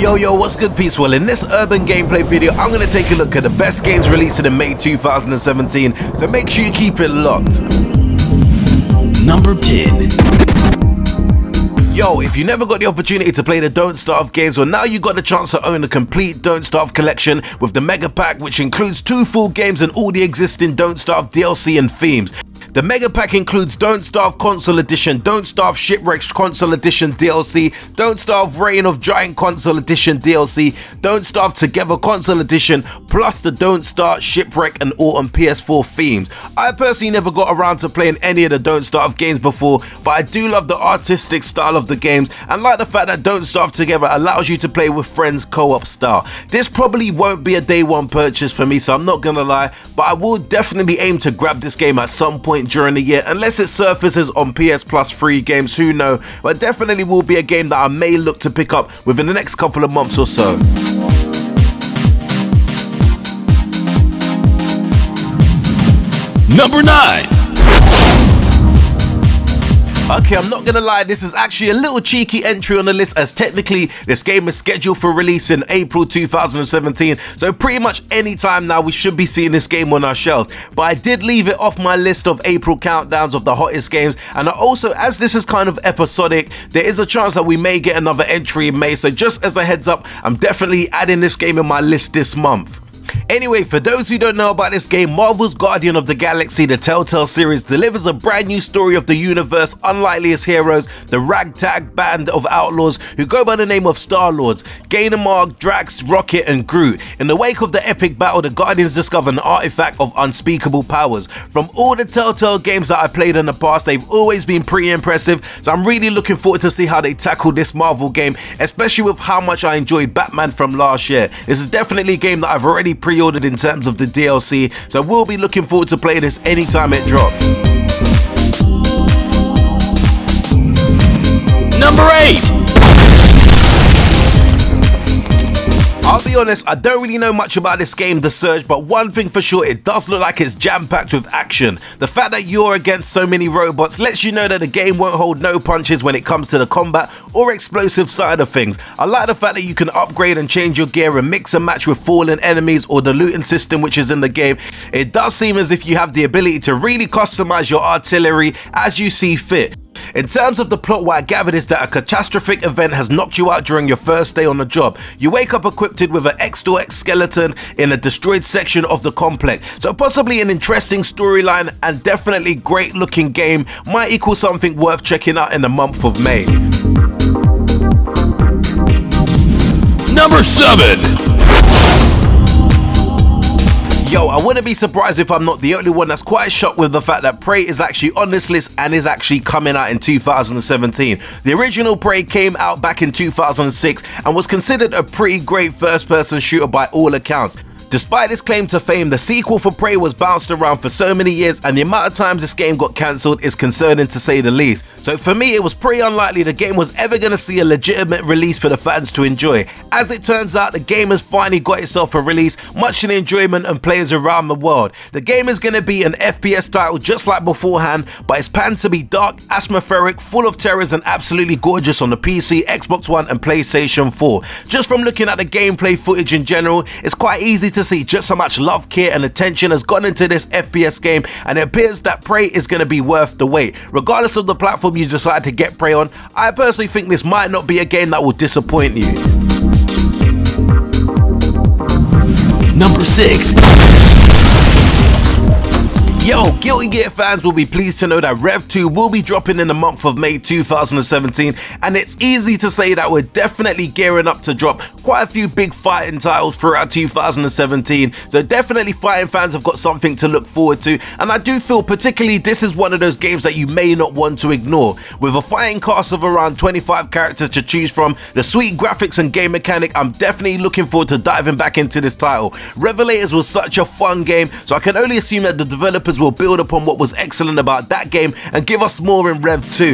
Yo, what's good, peace? Well, in this urban gameplay video, I'm going to take a look at the best games released in May 2017, so make sure you keep it locked. Number 10. Yo, if you never got the opportunity to play the Don't Starve games, well, now you got the chance to own a complete Don't Starve collection with the Mega Pack, which includes 2 full games and all the existing Don't Starve DLC and themes. The Mega Pack includes Don't Starve Console Edition, Don't Starve Shipwrecks Console Edition DLC, Don't Starve Reign of Giant Console Edition DLC, Don't Starve Together Console Edition, plus the Don't Starve Shipwreck and Autumn PS4 themes. I personally never got around to playing any of the Don't Starve games before, but I do love the artistic style of the games and like the fact that Don't Starve Together allows you to play with friends co-op style. This probably won't be a day one purchase for me, so I'm not gonna lie, but I will definitely aim to grab this game at some point during the year, unless it surfaces on PS Plus free games, who know, but definitely will be a game that I may look to pick up within the next couple of months or so. Number 9. Okay, I'm not gonna lie, this is actually a little cheeky entry on the list, as technically this game is scheduled for release in April 2017, so pretty much any time now we should be seeing this game on our shelves. But I did leave it off my list of April countdowns of the hottest games, and also, as this is kind of episodic, there is a chance that we may get another entry in May, so just as a heads up, I'm definitely adding this game in my list this month. Anyway, for those who don't know about this game, Marvel's Guardian of the Galaxy, the Telltale series, delivers a brand new story of the universe, unlikeliest heroes, the ragtag band of outlaws who go by the name of Star-Lords, Gainemark, Drax, Rocket and Groot. In the wake of the epic battle, the Guardians discover an artifact of unspeakable powers. From all the Telltale games that I played in the past, they've always been pretty impressive, so I'm really looking forward to see how they tackle this Marvel game, especially with how much I enjoyed Batman from last year. This is definitely a game that I've already pre-ordered in terms of the DLC, so we'll be looking forward to play this anytime it drops. Number 8. I'll be honest, I don't really know much about this game, The Surge, but one thing for sure, it does look like it's jam-packed with action. The fact that you're against so many robots lets you know that the game won't hold no punches when it comes to the combat or explosive side of things. I like the fact that you can upgrade and change your gear and mix and match with fallen enemies or the looting system which is in the game. It does seem as if you have the ability to really customize your artillery as you see fit. In terms of the plot, what I gathered is that a catastrophic event has knocked you out during your first day on the job. You wake up equipped with an X-Door-X skeleton in a destroyed section of the complex. So possibly an interesting storyline and definitely great looking game, might equal something worth checking out in the month of May. Number 7. Yo, I wouldn't be surprised if I'm not the only one that's quite shocked with the fact that Prey is actually on this list and is actually coming out in 2017. The original Prey came out back in 2006 and was considered a pretty great first-person shooter by all accounts. Despite its claim to fame, the sequel for Prey was bounced around for so many years, and the amount of times this game got cancelled is concerning to say the least. So for me, it was pretty unlikely the game was ever going to see a legitimate release for the fans to enjoy. As it turns out, the game has finally got itself a release, much to the enjoyment and players around the world. The game is going to be an FPS title just like beforehand, but it's planned to be dark, atmospheric, full of terrors and absolutely gorgeous on the PC, Xbox One and PlayStation 4. Just from looking at the gameplay footage in general, it's quite easy to see just how much love, care and attention has gone into this FPS game, and it appears that Prey is going to be worth the wait. Regardless of the platform you decide to get Prey on, I personally think this might not be a game that will disappoint you. Number 6. Yo, Guilty Gear fans will be pleased to know that Rev 2 will be dropping in the month of May 2017, and it's easy to say that we're definitely gearing up to drop quite a few big fighting titles throughout 2017, so definitely fighting fans have got something to look forward to, and I do feel particularly this is one of those games that you may not want to ignore. With a fighting cast of around 25 characters to choose from, the sweet graphics and game mechanic, I'm definitely looking forward to diving back into this title. Revelators was such a fun game, so I can only assume that the developers will build upon what was excellent about that game and give us more in Rev 2.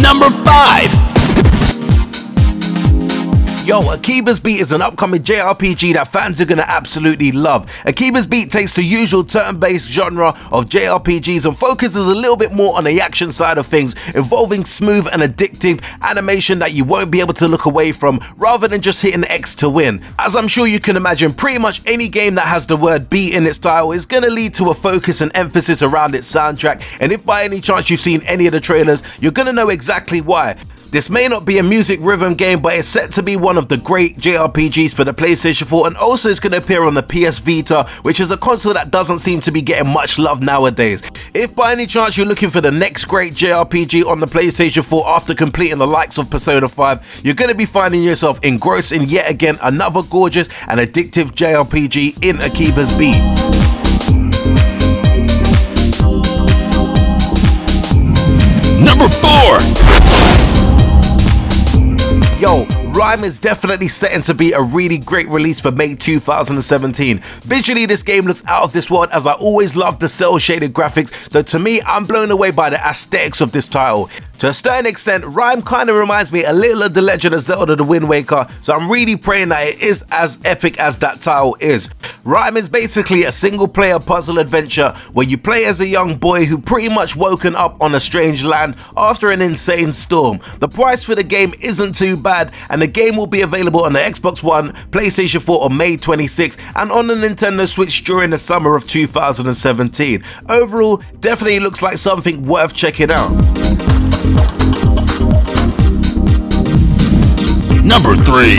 Number 5. Yo, Akiba's Beat is an upcoming JRPG that fans are gonna absolutely love. Akiba's Beat takes the usual turn-based genre of JRPGs and focuses a little bit more on the action side of things, involving smooth and addictive animation that you won't be able to look away from, rather than just hitting X to win. As I'm sure you can imagine, pretty much any game that has the word beat in its title is gonna lead to a focus and emphasis around its soundtrack, and if by any chance you've seen any of the trailers, you're gonna know exactly why. This may not be a music rhythm game, but it's set to be one of the great JRPGs for the PlayStation 4, and also it's going to appear on the PS Vita, which is a console that doesn't seem to be getting much love nowadays. If by any chance you're looking for the next great JRPG on the PlayStation 4 after completing the likes of Persona 5, you're going to be finding yourself engrossed in yet again another gorgeous and addictive JRPG in Akiba's Beat. Number 4. Yo, Rime is definitely setting to be a really great release for May 2017. Visually, this game looks out of this world, as I always loved the cel-shaded graphics, so to me, I'm blown away by the aesthetics of this title. To a certain extent, Rime kind of reminds me a little of The Legend of Zelda The Wind Waker, so I'm really praying that it is as epic as that title is. Rime is basically a single-player puzzle adventure where you play as a young boy who pretty much woken up on a strange land after an insane storm. The price for the game isn't too bad, and the game will be available on the Xbox One, PlayStation 4 on May 26, and on the Nintendo Switch during the summer of 2017. Overall, definitely looks like something worth checking out. Number 3.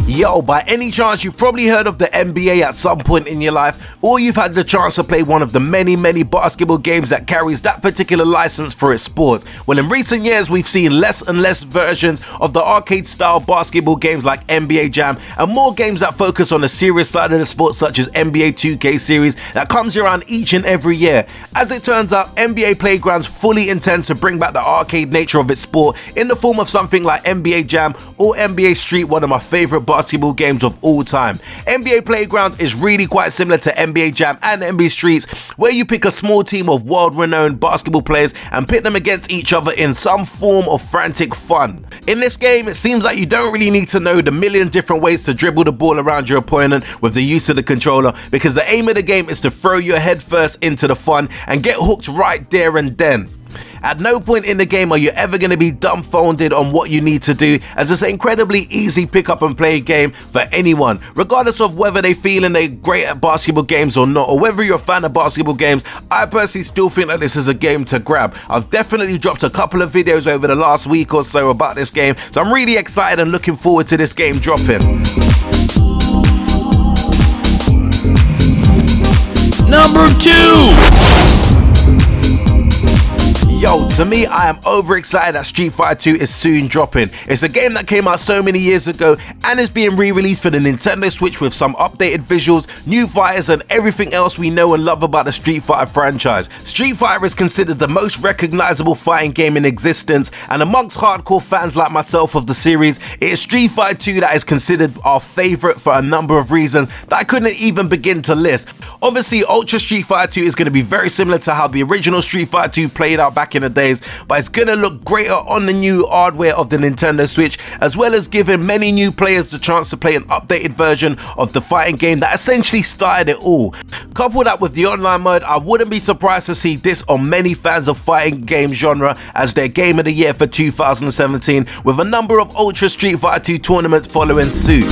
Yo, by any chance you've probably heard of the NBA at some point in your life, or you've had the chance to play one of the many basketball games that carries that particular license for its sport. Well, in recent years we've seen less and less versions of the arcade style basketball games like NBA Jam, and more games that focus on the serious side of the sport, such as NBA 2K series that comes around each and every year. As it turns out, NBA Playgrounds fully intends to bring back the arcade nature of its sport in the form of something like NBA Jam or NBA Street, one of my favorite basketball games of all time. NBA Playgrounds is really quite similar to NBA Jam and NBA Streets, where you pick a small team of world-renowned basketball players and pit them against each other in some form of frantic fun. In this game, it seems like you don't really need to know the million different ways to dribble the ball around your opponent with the use of the controller, because the aim of the game is to throw your head first into the fun and get hooked right there and then. At no point in the game are you ever going to be dumbfounded on what you need to do, as it's an incredibly easy pick up and play game for anyone, regardless of whether they feeling they're great at basketball games or not, or whether you're a fan of basketball games. I personally still think that this is a game to grab. I've definitely dropped a couple of videos over the last week or so about this game, so I'm really excited and looking forward to this game dropping. Number 2. Yo, to me, I am overexcited that Street Fighter 2 is soon dropping. It's a game that came out so many years ago and is being re-released for the Nintendo Switch with some updated visuals, new fighters, and everything else we know and love about the Street Fighter franchise. Street Fighter is considered the most recognizable fighting game in existence, and amongst hardcore fans like myself of the series, it is Street Fighter 2 that is considered our favorite for a number of reasons that I couldn't even begin to list. Obviously, Ultra Street Fighter 2 is going to be very similar to how the original Street Fighter 2 played out back in the days, but it's gonna look greater on the new hardware of the Nintendo Switch, as well as giving many new players the chance to play an updated version of the fighting game that essentially started it all. Couple that with the online mode, I wouldn't be surprised to see this on many fans of fighting game genre as their game of the year for 2017, with a number of Ultra Street Fighter 2 tournaments following suit.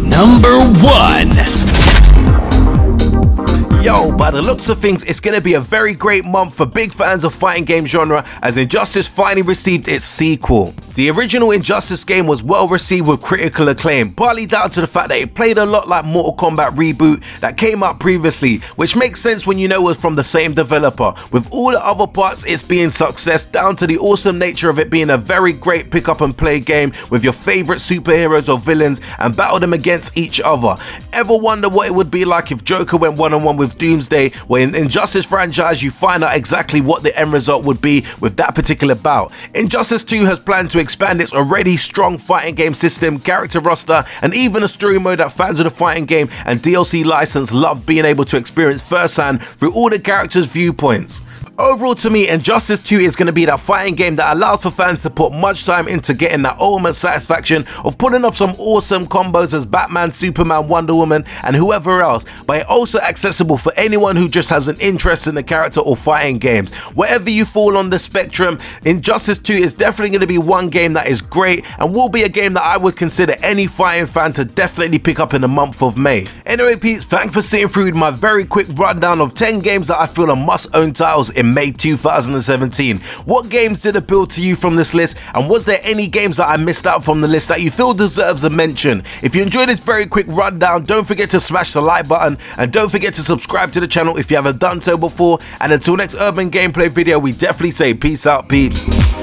Number 1. Yo, by the looks of things, it's going to be a very great month for big fans of fighting game genre, as Injustice finally received its sequel. The original Injustice game was well received with critical acclaim, partly down to the fact that it played a lot like Mortal Kombat Reboot that came out previously, which makes sense when you know it was from the same developer. With all the other parts it's being success, down to the awesome nature of it being a very great pick up and play game with your favorite superheroes or villains and battle them against each other. Ever wonder what it would be like if Joker went one-on-one with Doomsday, where in Injustice franchise you find out exactly what the end result would be with that particular bout? Injustice 2 has planned to expand its already strong fighting game system, character roster, and even a story mode that fans of the fighting game and DLC license love being able to experience firsthand through all the characters' viewpoints. Overall, to me, Injustice 2 is going to be that fighting game that allows for fans to put much time into getting that ultimate satisfaction of pulling off some awesome combos as Batman, Superman, Wonder Woman, and whoever else, but it's also accessible for anyone who just has an interest in the character or fighting games. Wherever you fall on the spectrum, Injustice 2 is definitely going to be one game that is great and will be a game that I would consider any fighting fan to definitely pick up in the month of May. Anyway, peeps, thanks for sitting through my very quick rundown of 10 games that I feel are must-own titles in May 2017. What games did appeal to you from this list, and was there any games that I missed out from the list that you feel deserves a mention? If you enjoyed this very quick rundown, don't forget to smash the like button and don't forget to subscribe to the channel if you haven't done so before. And until next urban gameplay video, we definitely say peace out, peeps.